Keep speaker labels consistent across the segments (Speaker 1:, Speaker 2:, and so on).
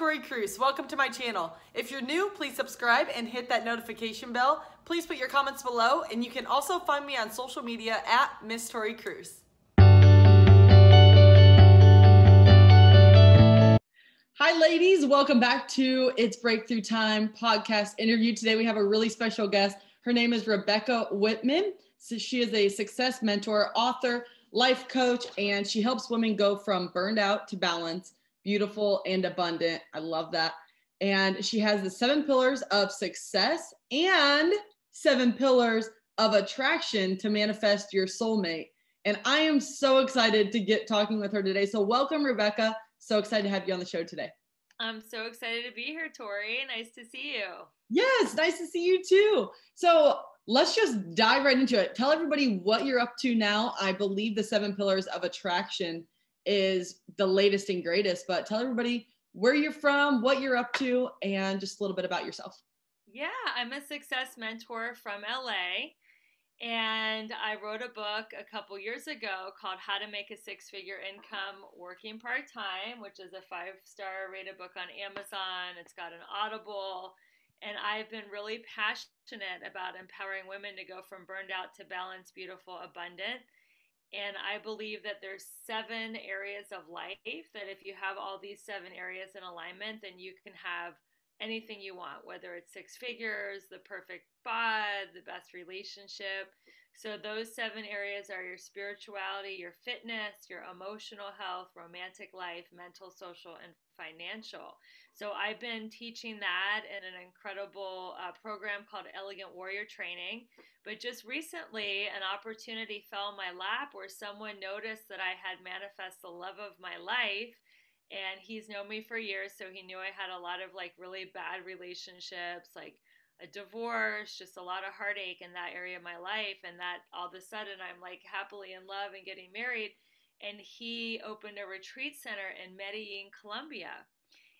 Speaker 1: Tori Kruse. Welcome to my channel. If you're new, please subscribe and hit that notification bell. Please put your comments below, and you can also find me on social media at Miss Tori Kruse. Hi ladies, welcome back to It's Breakthrough Time podcast interview. Today we have a really special guest. Her name is Rebecca Whitman. So she is a success mentor, author, life coach, and she helps women go from burned out to balance, beautiful and abundant. I love that. And she has the 7 pillars of success and 7 pillars of attraction to manifest your soulmate. And I am so excited to get talking with her today. So welcome, Rebecca. So excited to have you on the show today.
Speaker 2: I'm so excited to be here, Tori. Nice to see you.
Speaker 1: Yes, nice to see you too. So let's just dive right into it. Tell everybody what you're up to now. I believe the 7 pillars of attraction is the latest and greatest, but tell everybody where you're from, what you're up to, and just a little bit about yourself.
Speaker 2: Yeah, I'm a success mentor from LA, and I wrote a book a couple years ago called How to Make a 6-Figure Income Working Part-Time, which is a 5-star rated book on Amazon. It's got an Audible, and I've been really passionate about empowering women to go from burned out to balanced, beautiful, abundant. And I believe that there's 7 areas of life that if you have all these 7 areas in alignment, then you can have anything you want, whether it's 6 figures, the perfect bod, the best relationship. So those 7 areas are your spirituality, your fitness, your emotional health, romantic life, mental, social, and financial. So I've been teaching that in an incredible program called Elegant Warrior Training. But just recently, an opportunity fell in my lap where someone noticed that I had manifest the love of my life. And he's known me for years, so he knew I had a lot of like really bad relationships, like a divorce, just a lot of heartache in that area of my life. And that all of a sudden I'm like happily in love and getting married. And he opened a retreat center in Medellin, Colombia.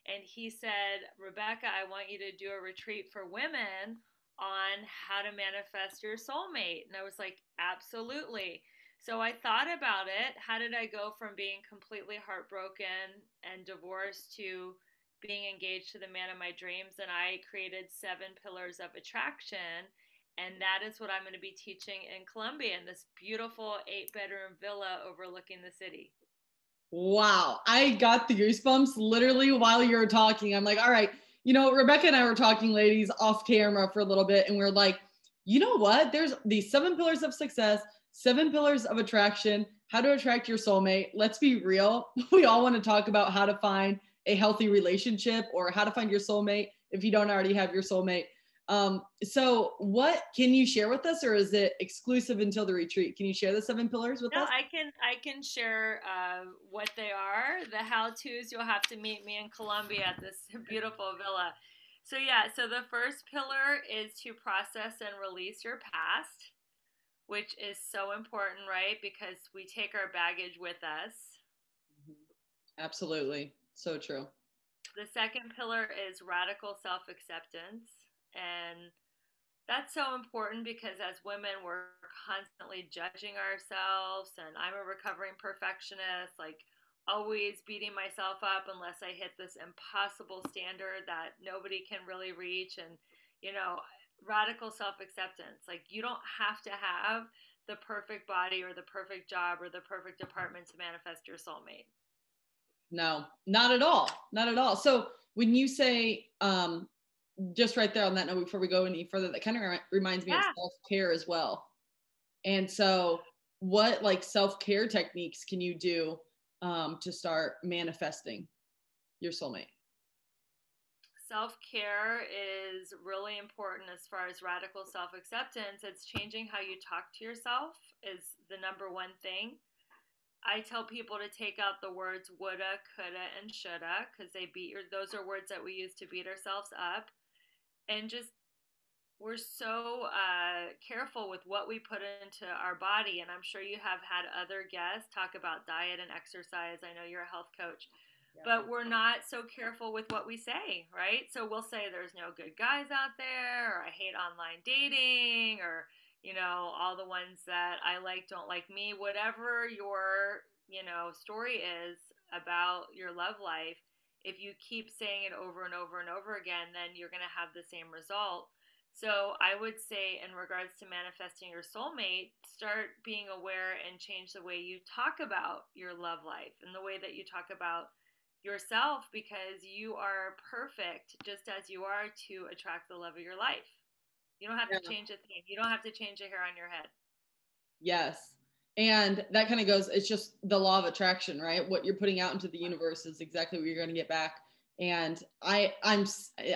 Speaker 2: And he said, Rebecca, I want you to do a retreat for women on how to manifest your soulmate. And I was like, absolutely. So I thought about it. How did I go from being completely heartbroken and divorced to being engaged to the man of my dreams? And I created 7 pillars of attraction. And that is what I'm going to be teaching in Colombia in this beautiful 8-bedroom villa overlooking the city.
Speaker 1: Wow. I got the goosebumps literally while you were talking. I'm like, all right, Rebecca and I were talking, ladies, off camera for a little bit. And we're like, you know what? There's these 7 pillars of success, 7 pillars of attraction, how to attract your soulmate. Let's be real. We all want to talk about how to find a healthy relationship or how to find your soulmate if you don't already have your soulmate. So what can you share with us, or is it exclusive until the retreat? Can you share the 7 pillars with us?
Speaker 2: I can share what they are. The how-tos, you'll have to meet me in Colombia at this beautiful villa. So the first pillar is to process and release your past, which is so important, right? Because we take our baggage with us.
Speaker 1: Absolutely. So true.
Speaker 2: The second pillar is radical self-acceptance. And that's so important because as women, we're constantly judging ourselves. And I'm a recovering perfectionist, like always beating myself up unless I hit this impossible standard that nobody can really reach. And, radical self-acceptance. Like you don't have to have the perfect body or the perfect job or the perfect apartment to manifest your soulmate.
Speaker 1: No, not at all. Not at all. So when you say, just right there on that note, before we go any further, that kind of reminds me of self-care as well. And so what like self-care techniques can you do to start manifesting your soulmate?
Speaker 2: Self-care is really important as far as radical self-acceptance. It's changing how you talk to yourself is the number one thing. I tell people to take out the words woulda, coulda, and shoulda because those are words that we use to beat ourselves up. And just we're so careful with what we put into our body. And I'm sure you have had other guests talk about diet and exercise. I know you're a health coach. But we're not so careful with what we say, right? So we'll say there's no good guys out there, or I hate online dating, or, all the ones that I like don't like me. Whatever your, story is about your love life, if you keep saying it over and over and over again, then you're going to have the same result. So I would say, in regards to manifesting your soulmate, start being aware and change the way you talk about your love life and the way that you talk about yourself, because you are perfect just as you are to attract the love of your life. You don't have to
Speaker 1: Yeah.
Speaker 2: change a thing. You don't have to change a hair on your head.
Speaker 1: Yes. And that kind of goes, it's just the law of attraction, right? What you're putting out into the universe is exactly what you're going to get back. And I'm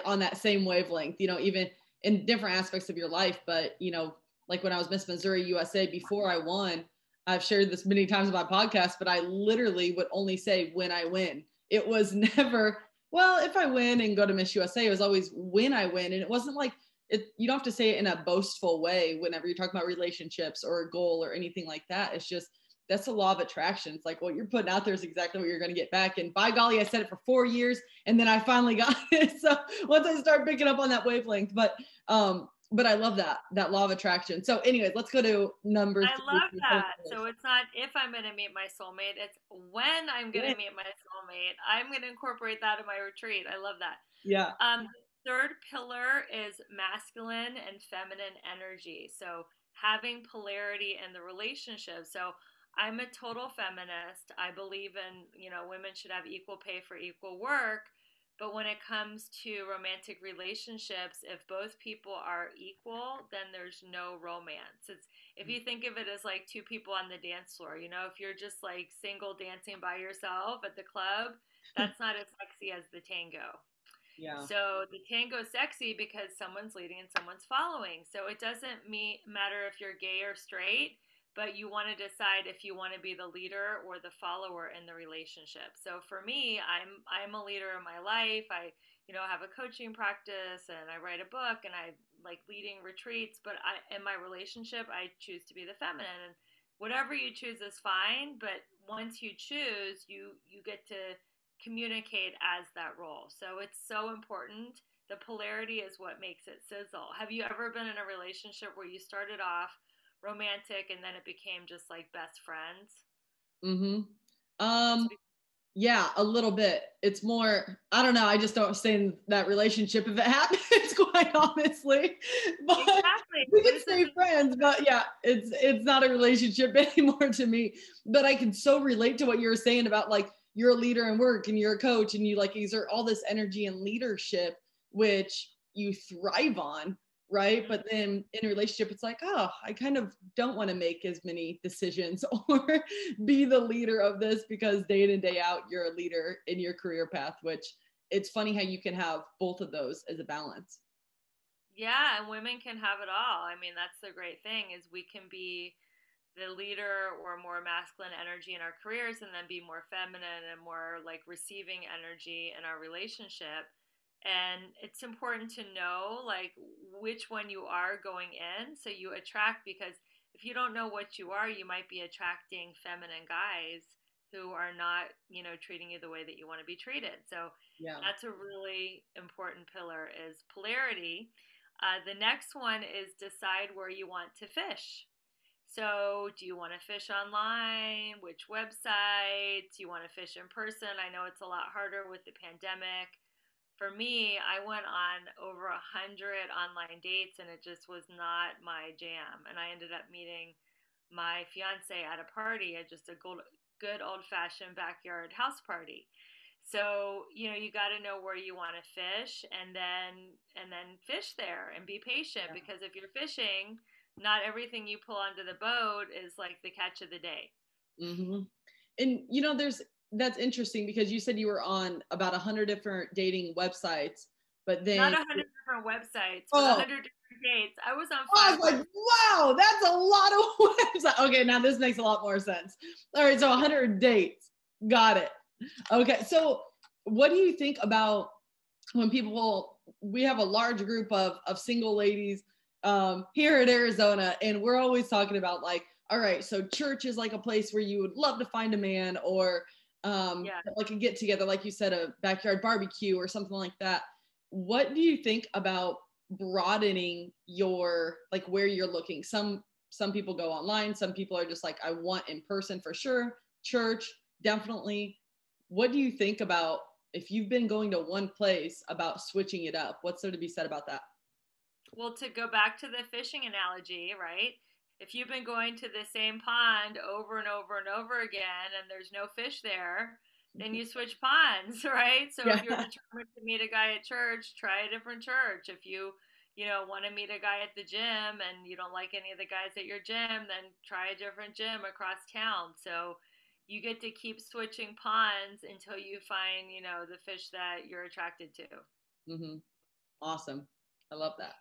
Speaker 1: on that same wavelength, you know, even in different aspects of your life. But, you know, like when I was Miss Missouri USA, before I won, I've shared this many times on my podcast, but I literally would only say when I win. It was never, well, if I win and go to Miss USA, it was always when I win. And it wasn't like, you don't have to say it in a boastful way whenever you're talking about relationships or a goal or anything like that. It's just, that's the law of attraction. It's like what you're putting out there is exactly what you're going to get back. And by golly, I said it for 4 years and then I finally got it. So once I start picking up on that wavelength, but I love that law of attraction. So anyways, let's go to number 3.
Speaker 2: I love that. So it's not if I'm going to meet my soulmate, it's when I'm going to meet my soulmate. I'm going to incorporate that in my retreat. I love that.
Speaker 1: Yeah.
Speaker 2: Third pillar is masculine and feminine energy. So having polarity in the relationship. So I'm a total feminist. I believe in, you know, women should have equal pay for equal work. But when it comes to romantic relationships, if both people are equal, then there's no romance. It's, if you think of it as like two people on the dance floor, you know, if you're just like single dancing by yourself at the club, that's not as sexy as the tango.
Speaker 1: Yeah.
Speaker 2: So the tango is sexy because someone's leading and someone's following. So it doesn't matter if you're gay or straight, but you want to decide if you want to be the leader or the follower in the relationship. So for me, I'm a leader in my life. I, you know, have a coaching practice and I write a book and I like leading retreats, but in my relationship, I choose to be the feminine. And whatever you choose is fine, but once you choose, you get to communicate as that role. So it's so important. The polarity is what makes it sizzle. Have you ever been in a relationship where you started off romantic and then it became just like best friends?
Speaker 1: Yeah, a little bit. It's more, I don't know. I just don't stay in that relationship if it happens, quite honestly. But
Speaker 2: exactly.
Speaker 1: we can stay friends, but yeah, it's not a relationship anymore to me. But I can so relate to what you were saying about like you're a leader in work and you're a coach and you like exert all this energy and leadership, which you thrive on, right? But then in a relationship, it's like, oh, I kind of don't want to make as many decisions or be the leader of this because day in and day out, you're a leader in your career path, which it's funny how you can have both of those as a balance.
Speaker 2: Yeah, and women can have it all. I mean, that's the great thing is we can be the leader or more masculine energy in our careers and then be more feminine and more like receiving energy in our relationship. And it's important to know like which one you are going in so you attract, because if you don't know what you are, you might be attracting feminine guys who are not, you know, treating you the way that you want to be treated. So
Speaker 1: Yeah.
Speaker 2: that's a really important pillar is polarity. The next one is decide where you want to fish. So, do you want to fish online? Which websites? Do you want to fish in person? I know it's a lot harder with the pandemic. For me, I went on over 100 online dates and it just was not my jam. And I ended up meeting my fiance at a party at just a good old fashioned backyard house party. So, you know, you got to know where you want to fish and then fish there and be patient,
Speaker 1: Yeah.
Speaker 2: because if you're fishing, not everything you pull onto the boat is like the catch of the day.
Speaker 1: Mm-hmm. And you know, that's interesting because you said you were on about 100 different dating websites, but
Speaker 2: Not
Speaker 1: then
Speaker 2: 100 different websites, but
Speaker 1: oh,
Speaker 2: 100 different dates. I was on
Speaker 1: I
Speaker 2: five
Speaker 1: was like,
Speaker 2: websites.
Speaker 1: wow, that's a lot of websites. Okay, now this makes a lot more sense. All right, so 100 dates. Got it. Okay, so what do you think about when we have a large group of single ladies here in Arizona, and we're always talking about like, all right, so church is like a place where you would love to find a man, or
Speaker 2: Yeah.
Speaker 1: like a get together, like you said, a backyard barbecue or something like that. What do you think about broadening your like where you're looking? Some people go online, some people are just like, I want in person for sure, church definitely. What do you think about if you've been going to one place, about switching it up? What's there to be said about that?
Speaker 2: Well, to go back to the fishing analogy, right? If you've been going to the same pond over and over and over again and there's no fish there, then you switch ponds, right? So if you're
Speaker 1: Yeah.
Speaker 2: determined to meet a guy at church, try a different church. If you want to meet a guy at the gym and you don't like any of the guys at your gym, then try a different gym across town. So you get to keep switching ponds until you find, the fish that you're attracted to.
Speaker 1: Hmm. Awesome. I love that.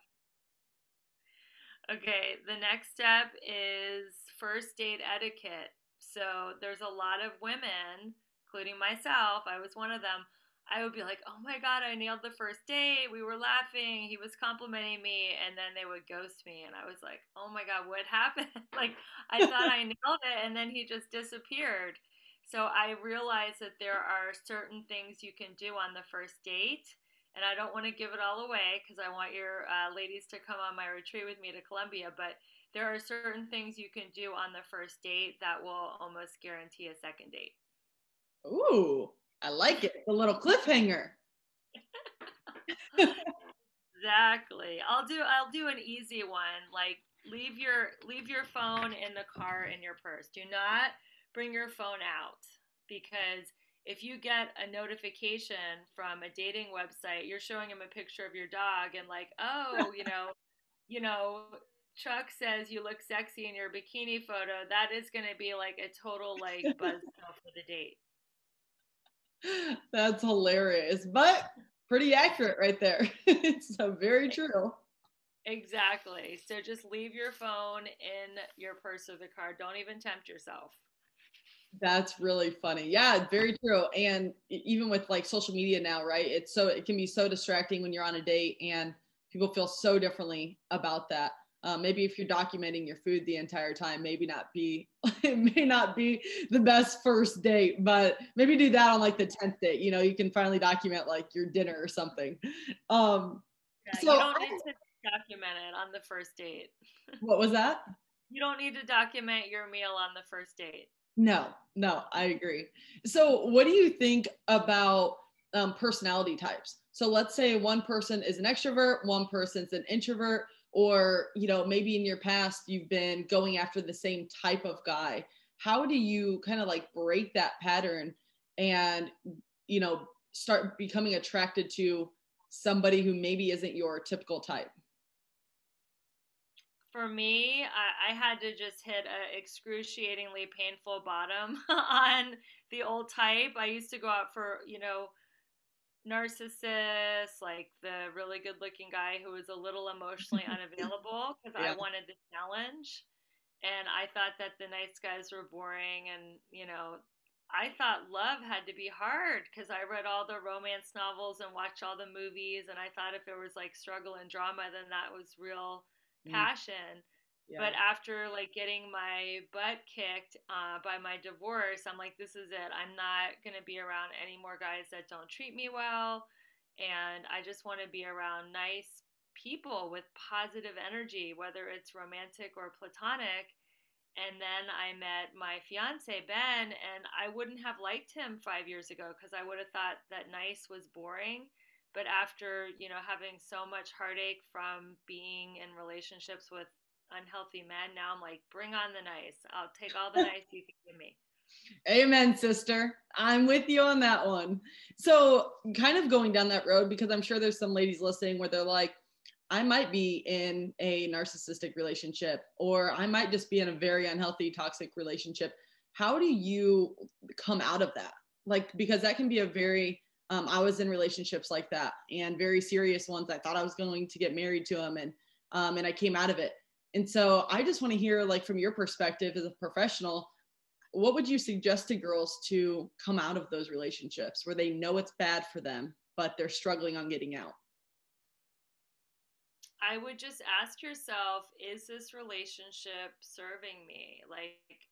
Speaker 2: Okay, the next step is first date etiquette. So there's a lot of women, including myself, I was one of them. I would be like, oh my God, I nailed the first date. We were laughing. He was complimenting me. And then they would ghost me. And I was like, oh my God, what happened? Like, I thought I nailed it. And then he just disappeared. So I realized that there are certain things you can do on the first date, and I don't want to give it all away because I want your ladies to come on my retreat with me to Colombia. But there are certain things you can do on the first date that will almost guarantee a second date.
Speaker 1: Ooh, I like it. The little cliffhanger.
Speaker 2: Exactly. I'll do an easy one. Like leave your phone in the car in your purse. Do not bring your phone out, because if you get a notification from a dating website, you're showing him a picture of your dog and like, oh, you know, Chuck says you look sexy in your bikini photo. That is going to be like a total like buzzkill for the date.
Speaker 1: That's hilarious, but pretty accurate right there. It's so very true.
Speaker 2: Exactly. So just leave your phone in your purse or the car. Don't even tempt yourself.
Speaker 1: That's really funny. Yeah, very true. And even with like social media now, right? It can be so distracting when you're on a date, and people feel so differently about that. Maybe if you're documenting your food the entire time, maybe not be it may not be the best first date, but maybe do that on like the 10th date. You can finally document like your dinner or something. Um,
Speaker 2: Yeah, you
Speaker 1: so
Speaker 2: don't need to document it on the first date.
Speaker 1: what was that?
Speaker 2: You don't need to document your meal on the first date.
Speaker 1: No, no, I agree. So, what do you think about personality types? So, let's say one person is an extrovert, one person's an introvert, or maybe in your past you've been going after the same type of guy. How do you kind of like break that pattern and start becoming attracted to somebody who maybe isn't your typical type?
Speaker 2: For me, I had to just hit a excruciatingly painful bottom on the old type. I used to go out for, narcissists, like the really good looking guy who was a little emotionally unavailable because I
Speaker 1: Yeah.
Speaker 2: wanted the challenge. And I thought that the nice guys were boring. And, I thought love had to be hard because I read all the romance novels and watched all the movies. And I thought if it was like struggle and drama, then that was real
Speaker 1: Mm,
Speaker 2: passion.
Speaker 1: yeah.
Speaker 2: But after like getting my butt kicked by my divorce, I'm like, this is it. I'm not going to be around any more guys that don't treat me well. And I just want to be around nice people with positive energy, whether it's romantic or platonic. And then I met my fiance, Ben, and I wouldn't have liked him 5 years ago because I would have thought that nice was boring. But after, having so much heartache from being in relationships with unhealthy men, now I'm like, bring on the nice. I'll take all the nice you can give me.
Speaker 1: Amen, sister. I'm with you on that one. So, kind of going down that road, because I'm sure there's some ladies listening where they're like, I might be in a narcissistic relationship, or I might just be in a very unhealthy, toxic relationship. How do you come out of that? Like, because that can be a very, I was in relationships like that, and very serious ones. I thought I was going to get married to him, and I came out of it. And so I just want to hear, like, from your perspective as a professional, what would you suggest to girls to come out of those relationships where they know it's bad for them, but they're struggling on getting out?
Speaker 2: I would just ask yourself, is this relationship serving me? Like,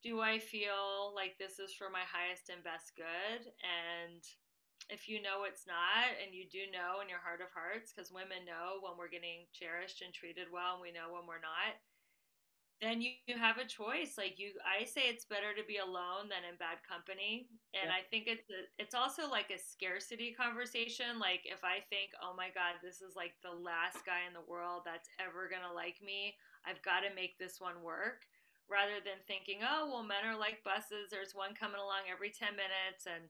Speaker 2: do I feel like this is for my highest and best good? And if you know it's not, and you do know in your heart of hearts, because women know when we're getting cherished and treated well, and we know when we're not, then you have a choice. I say it's better to be alone than in bad company. And
Speaker 1: Yeah.
Speaker 2: I think it's also like a scarcity conversation. Like if I think, oh my God, this is like the last guy in the world that's ever gonna like me, I've got to make this one work. Rather than thinking, oh well, men are like buses. There's one coming along every 10 minutes, and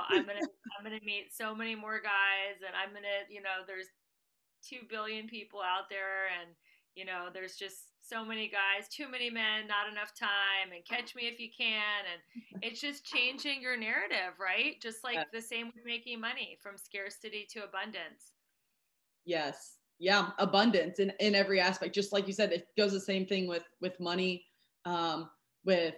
Speaker 2: I'm gonna meet so many more guys, and there's 2 billion people out there, and there's just so many guys, too many men, not enough time, and catch me if you can. And it's just changing your narrative, right? Just like the same with making money, from scarcity to abundance.
Speaker 1: Yes. Yeah. Abundance in every aspect. Just like you said, it goes the same thing with money, um, with,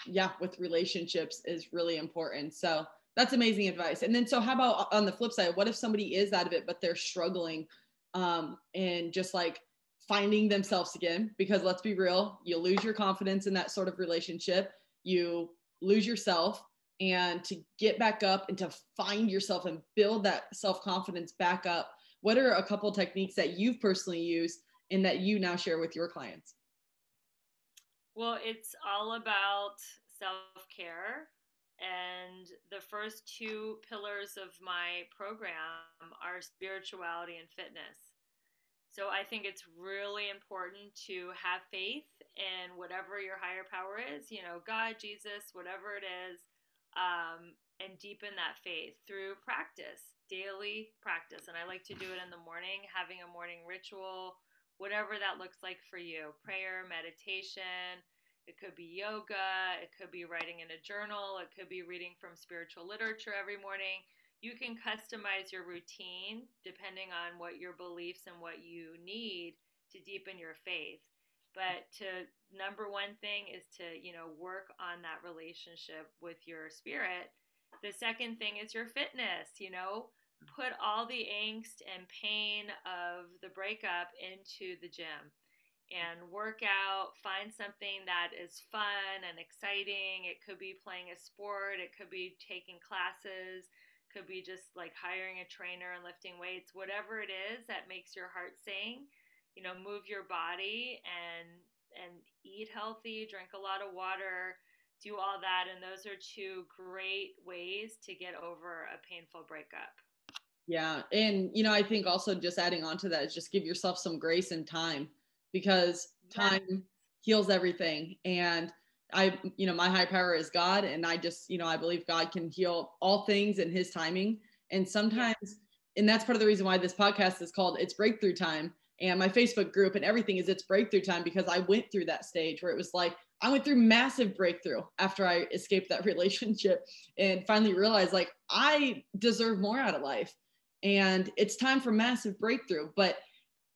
Speaker 1: yeah, with relationships is really important. So that's amazing advice. And then, so how about on the flip side, what if somebody is out of it, but they're struggling, and just like finding themselves again? Because let's be real, you lose your confidence in that sort of relationship, you lose yourself, and to get back up and to find yourself and build that self-confidence back up, what are a couple techniques that you've personally used and that you now share with your clients?
Speaker 2: Well, it's all about self care. And the first two pillars of my program are spirituality and fitness. So I think it's really important to have faith in whatever your higher power is, God, Jesus, whatever it is, and deepen that faith through practice, daily practice. And I like to do it in the morning, having a morning ritual, whatever that looks like for you: prayer, meditation. It could be yoga. It could be writing in a journal. It could be reading from spiritual literature every morning. You can customize your routine depending on what your beliefs and what you need to deepen your faith. But number one thing is to, work on that relationship with your spirit. The second thing is your fitness, put all the angst and pain of the breakup into the gym and work out. Find something that is fun and exciting. It could be playing a sport, it could be taking classes, could be just like hiring a trainer and lifting weights. Whatever it is that makes your heart sing, move your body and eat healthy, drink a lot of water, do all that. And those are two great ways to get over a painful breakup.
Speaker 1: Yeah. And, I think also just adding on to that is just give yourself some grace and time, because
Speaker 2: Yes.
Speaker 1: time heals everything. And my high power is God. And I just, I believe God can heal all things in his timing. And
Speaker 2: Yeah.
Speaker 1: sometimes, and that's part of the reason why this podcast is called It's Breakthrough Time. And my Facebook group and everything is It's Breakthrough Time, because I went through that stage where it was like, I went through massive breakthrough after I escaped that relationship and finally realized like I deserve more out of life. And it's time for massive breakthrough. But,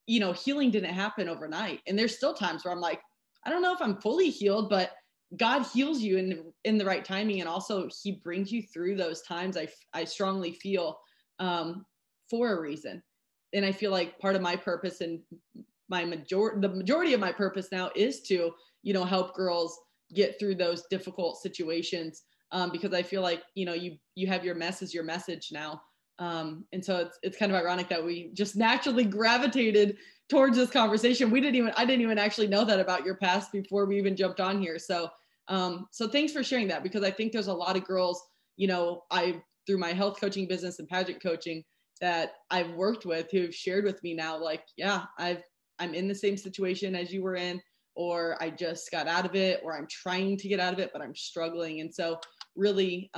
Speaker 1: healing didn't happen overnight. And there's still times where I'm like, I don't know if I'm fully healed, but God heals you in the right timing. And also he brings you through those times. I strongly feel, for a reason. And I feel like part of my purpose and the majority of my purpose now is to, help girls get through those difficult situations. Because I feel like, you have your mess as your message now. And so it's kind of ironic that we just naturally gravitated towards this conversation. I didn't even actually know that about your past before we even jumped on here. So thanks for sharing that, because I think there's a lot of girls, through my health coaching business and pageant coaching that I've worked with, who've shared with me now, like, yeah, I'm in the same situation as you were in, or I just got out of it, or I'm trying to get out of it, but I'm struggling. And so really,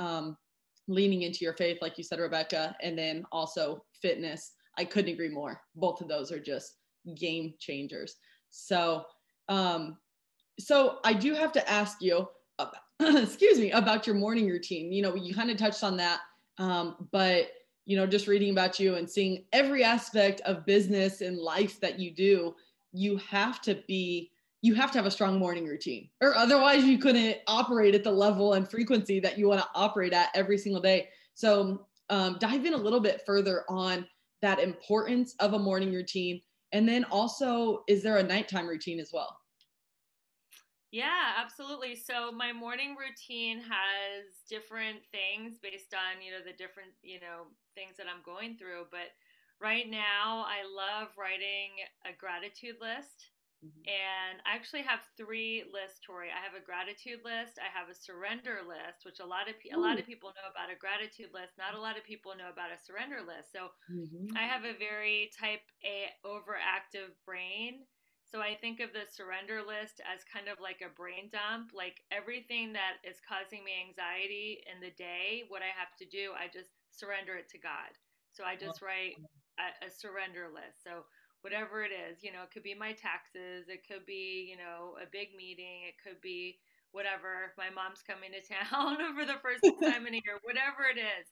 Speaker 1: leaning into your faith, like you said, Rebecca, and then also fitness. I couldn't agree more. Both of those are just game changers. So, so I do have to ask you, about, excuse me, about your morning routine. You kind of touched on that, but just reading about you and seeing every aspect of business and life that you do, you have to have a strong morning routine, or otherwise you couldn't operate at the level and frequency that you want to operate at every single day. So dive in a little bit further on that importance of a morning routine. And then also, is there a nighttime routine as well?
Speaker 2: Yeah, absolutely. So my morning routine has different things based on, the different, things that I'm going through. But right now, I love writing a gratitude list. And I actually have three lists, Tori. I have a gratitude list. I have a surrender list, which a lot of people know about a gratitude list. Not a lot of people know about a surrender list. So
Speaker 1: Mm-hmm.
Speaker 2: I have a very type A overactive brain. So I think of the surrender list as kind of like a brain dump, like everything that is causing me anxiety in the day, what I have to do, I just surrender it to God. So I just write a surrender list. So whatever it is, it could be my taxes, it could be, a big meeting, it could be whatever, my mom's coming to town for the first time in a year, whatever it is.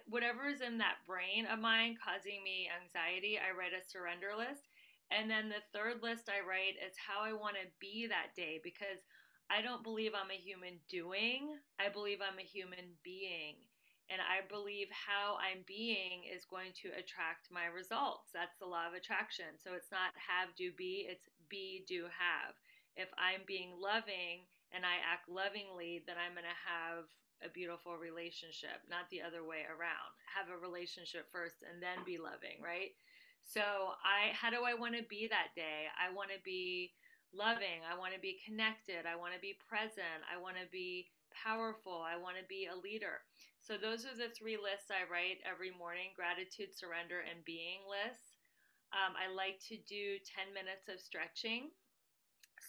Speaker 2: Whatever is in that brain of mine causing me anxiety, I write a surrender list. And then the third list I write is how I want to be that day, because I don't believe I'm a human doing. I believe I'm a human being. And I believe how I'm being is going to attract my results. That's the law of attraction. So it's not have, do, be, it's be, do, have. If I'm being loving and I act lovingly, then I'm going to have a beautiful relationship, not the other way around. Have a relationship first and then be loving, right? So how do I want to be that day? I want to be loving. I want to be connected. I want to be present. I want to be powerful. I want to be a leader. So those are the three lists I write every morning: gratitude, surrender, and being lists. I like to do 10 minutes of stretching.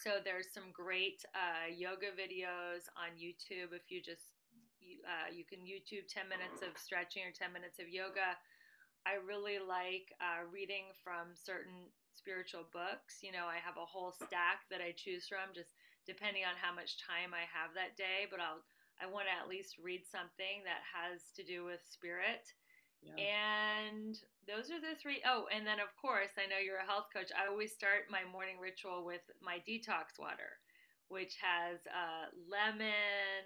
Speaker 2: So there's some great yoga videos on YouTube. If you can YouTube 10 minutes of stretching or 10 minutes of yoga. I really like reading from certain spiritual books. I have a whole stack that I choose from, just depending on how much time I have that day. But I want to at least read something that has to do with spirit.
Speaker 1: Yeah.
Speaker 2: And those are the three. Oh, and then of course, I know you're a health coach. I always start my morning ritual with my detox water, which has lemon,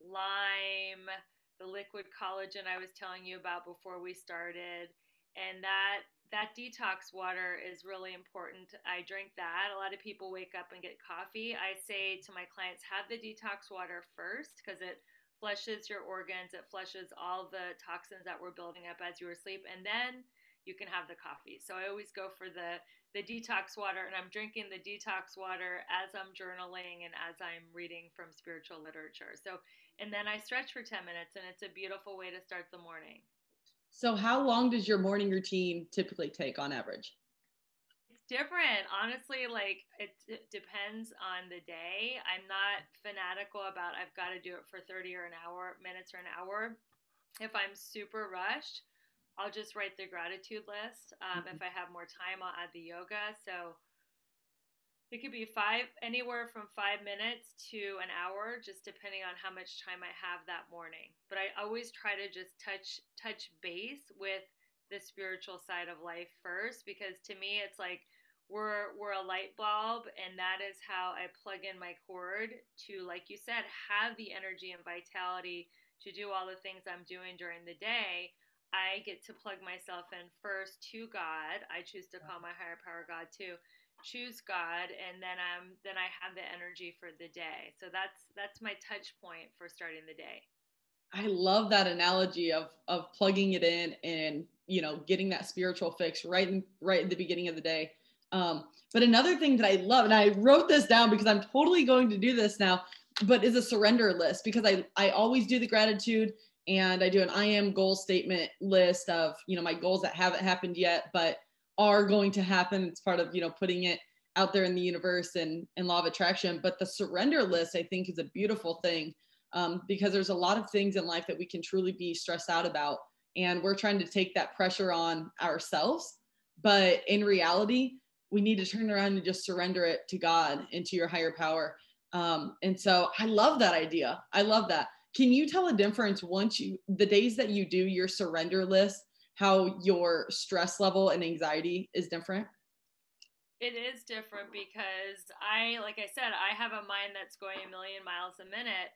Speaker 2: lime, the liquid collagen I was telling you about before we started, and that detox water is really important. I drink that. A lot of people wake up and get coffee. I say to my clients, have the detox water first, because it flushes your organs, it flushes all the toxins that were building up as you were asleep, and then you can have the coffee. So I always go for the detox water, and I'm drinking the detox water as I'm journaling and as I'm reading from spiritual literature. So, and then I stretch for 10 minutes, and it's a beautiful way to start the morning.
Speaker 1: So how long does your morning routine typically take on average?
Speaker 2: It's different. Honestly, like it depends on the day. I'm not fanatical about I've got to do it for 30 or an hour, minutes or an hour. If I'm super rushed, I'll just write the gratitude list. If I have more time, I'll add the yoga. So it could be anywhere from 5 minutes to an hour, just depending on how much time I have that morning. But I always try to just touch base with the spiritual side of life first, because to me it's like we're a light bulb, and that is how I plug in my cord to, like you said, have the energy and vitality to do all the things I'm doing during the day. I get to plug myself in first to God. I choose to call my higher power God too. Choose God, and then I have the energy for the day. So that's my touch point for starting the day.
Speaker 1: I love that analogy of plugging it in and getting that spiritual fix right in the beginning of the day. But another thing that I love, and I wrote this down because I'm totally going to do this now, but is a surrender list, because I always do the gratitude, and I do an I am goal statement list of my goals that haven't happened yet but are going to happen. It's part of putting it out there in the universe and law of attraction. But the surrender list, I think, is a beautiful thing, because there's a lot of things in life that we can truly be stressed out about, and we're trying to take that pressure on ourselves. But in reality, we need to turn around and just surrender it to God and to your higher power. And so I love that idea. I love that. Can you tell a difference the days that you do your surrender list, how your stress level and anxiety is different?
Speaker 2: It is different because like I said, I have a mind that's going a million miles a minute,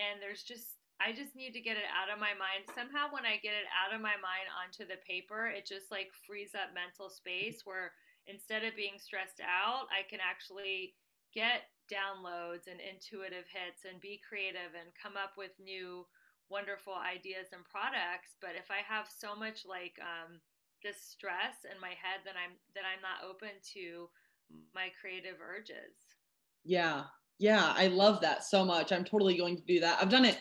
Speaker 2: and I just need to get it out of my mind. Somehow when I get it out of my mind onto the paper, it just like frees up mental space where instead of being stressed out, I can actually get downloads and intuitive hits and be creative and come up with new wonderful ideas and products. But if I have so much like just stress in my head that I'm not open to my creative urges.
Speaker 1: Yeah. Yeah. I love that so much. I'm totally going to do that. I've done it,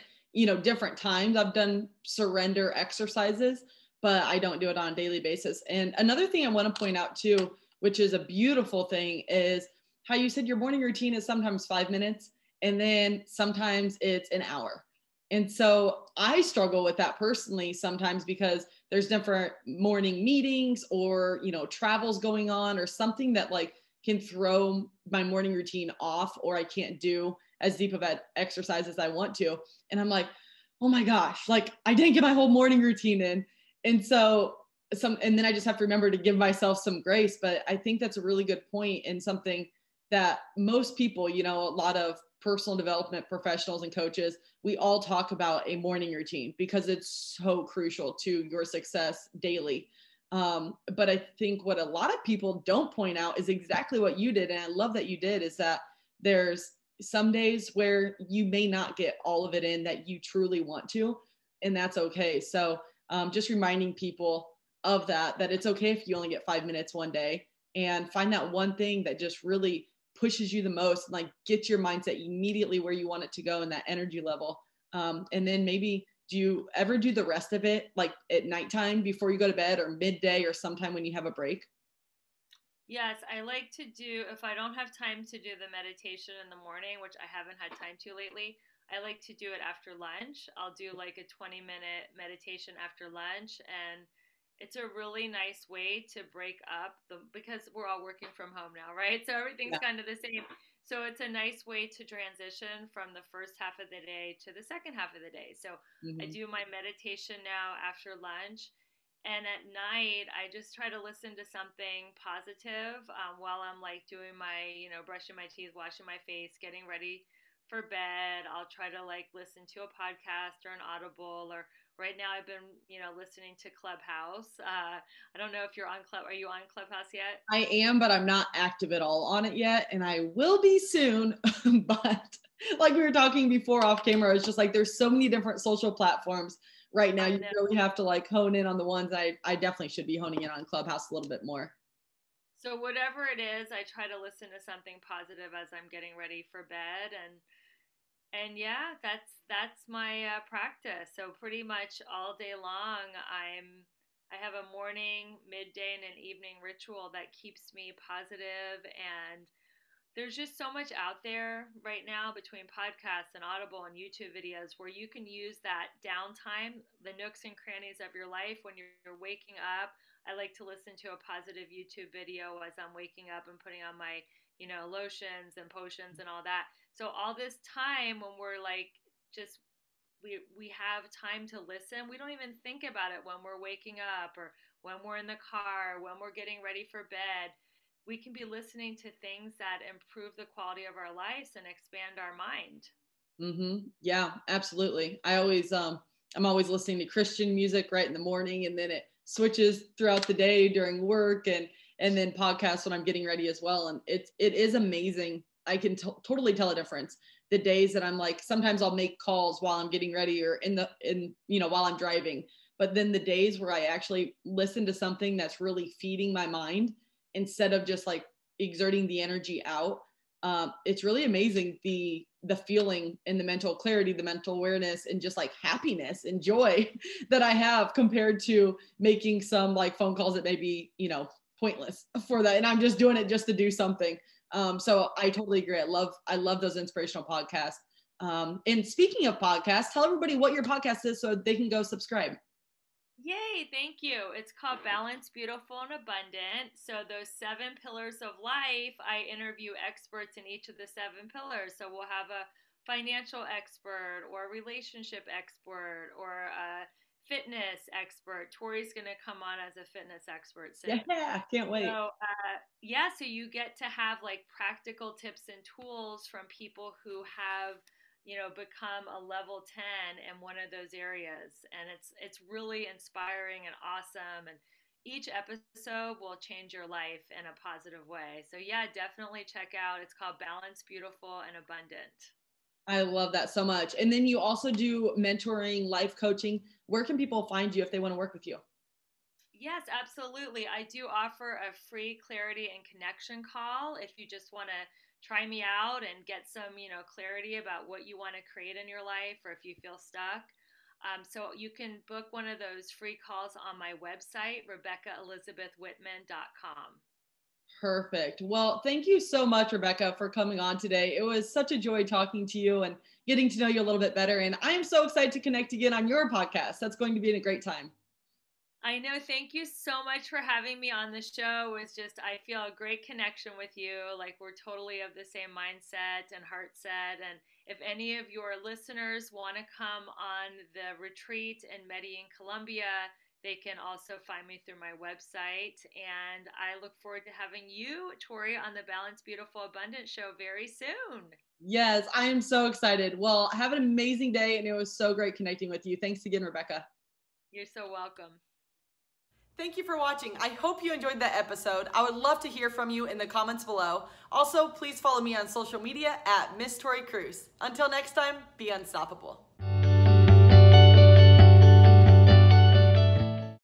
Speaker 1: different times. I've done surrender exercises, but I don't do it on a daily basis. And another thing I want to point out too, which is a beautiful thing, is how you said your morning routine is sometimes 5 minutes and then sometimes it's an hour. And so I struggle with that personally sometimes because there's different morning meetings or, travels going on or something that like can throw my morning routine off, or I can't do as deep of an exercise as I want to. And I'm like, oh my gosh, like I didn't get my whole morning routine in. And so and then I just have to remember to give myself some grace. But I think that's a really good point and something that most people, a lot of personal development professionals and coaches, we all talk about a morning routine because it's so crucial to your success daily. But I think what a lot of people don't point out is exactly what you did. And I love that you did, is that there's some days where you may not get all of it in that you truly want to, and that's okay. So just reminding people of that it's okay if you only get 5 minutes one day, and find that one thing that just really pushes you the most and like get your mindset immediately where you want it to go and that energy level. And then maybe do you ever do the rest of it like at nighttime before you go to bed, or midday, or sometime when you have a break?
Speaker 2: Yes, I like to do, if I don't have time to do the meditation in the morning, which I haven't had time to lately, I like to do it after lunch. I'll do like a 20-minute meditation after lunch, and it's a really nice way to break up because we're all working from home now, right? So everything's
Speaker 1: Yeah.
Speaker 2: kind of the same. So it's a nice way to transition from the first half of the day to the second half of the day. So I
Speaker 1: Mm-hmm.
Speaker 2: do my meditation now after lunch. And at night, I just try to listen to something positive while I'm like doing my, brushing my teeth, washing my face, getting ready for bed. I'll try to like listen to a podcast or an Audible, or right now I've been, listening to Clubhouse. I don't know if you're on Club. Are you on Clubhouse yet?
Speaker 1: I am, but I'm not active at all on it yet, and I will be soon. But like we were talking before off camera, it's just like there's so many different social platforms right now.
Speaker 2: I
Speaker 1: You
Speaker 2: know.
Speaker 1: really have to like hone in on the ones. I definitely should be honing in on Clubhouse a little bit more.
Speaker 2: So whatever it is, I try to listen to something positive as I'm getting ready for bed, and yeah, that's my practice. So pretty much all day long, I have a morning, midday, and an evening ritual that keeps me positive. And there's just so much out there right now between podcasts and Audible and YouTube videos where you can use that downtime, the nooks and crannies of your life when you're waking up. I like to listen to a positive YouTube video as I'm waking up and putting on my, lotions and potions and all that. So all this time when we're like just we have time to listen, we don't even think about it when we're waking up or when we're in the car, when we're getting ready for bed. We can be listening to things that improve the quality of our lives and expand our mind.
Speaker 1: Mm-hmm. Yeah, absolutely. I'm always listening to Christian music right in the morning, and then it switches throughout the day during work, and then podcasts when I'm getting ready as well. And it is amazing. I can totally tell a difference. The days that I'm like, sometimes I'll make calls while I'm getting ready or while I'm driving. But then the days where I actually listen to something that's really feeding my mind instead of just like exerting the energy out, it's really amazing the feeling and the mental clarity, the mental awareness, and just like happiness and joy that I have compared to making some like phone calls that may be, pointless for that. And I'm just doing it just to do something. So I totally agree. I love those inspirational podcasts. And speaking of podcasts, tell everybody what your podcast is so they can go subscribe.
Speaker 2: Yay, thank you. It's called Balance, Beautiful, and Abundant. So, those 7 pillars of life, I interview experts in each of the 7 pillars. So, we'll have a financial expert, or a relationship expert, or a fitness expert. Tori's going to come on as a fitness expert soon.
Speaker 1: Yeah, can't wait.
Speaker 2: So, yeah, so you get to have like practical tips and tools from people who have, become a level 10 in one of those areas. And it's really inspiring and awesome. And each episode will change your life in a positive way. So, yeah, definitely check out. It's called Balance, Beautiful, and Abundant.
Speaker 1: I love that so much. And then you also do mentoring, life coaching. Where can people find you if they want to work with you?
Speaker 2: Yes, absolutely. I do offer a free clarity and connection call if you just want to try me out and get some, clarity about what you want to create in your life or if you feel stuck. So you can book one of those free calls on my website, RebeccaElizabethWhitman.com.
Speaker 1: Perfect. Well, thank you so much, Rebecca, for coming on today. It was such a joy talking to you and getting to know you a little bit better. And I am so excited to connect again on your podcast. That's going to be a great time.
Speaker 2: I know. Thank you so much for having me on the show. It's just, I feel a great connection with you. Like we're totally of the same mindset and heart set. And if any of your listeners want to come on the retreat in Medellin, Colombia, they can also find me through my website. And I look forward to having you, Tori, on the Balanced, Beautiful, Abundant show very soon.
Speaker 1: Yes, I am so excited. Well, have an amazing day. And it was so great connecting with you. Thanks again, Rebecca.
Speaker 2: You're so welcome.
Speaker 1: Thank you for watching. I hope you enjoyed that episode. I would love to hear from you in the comments below. Also, please follow me on social media at Miss Tori Kruse. Until next time, be unstoppable.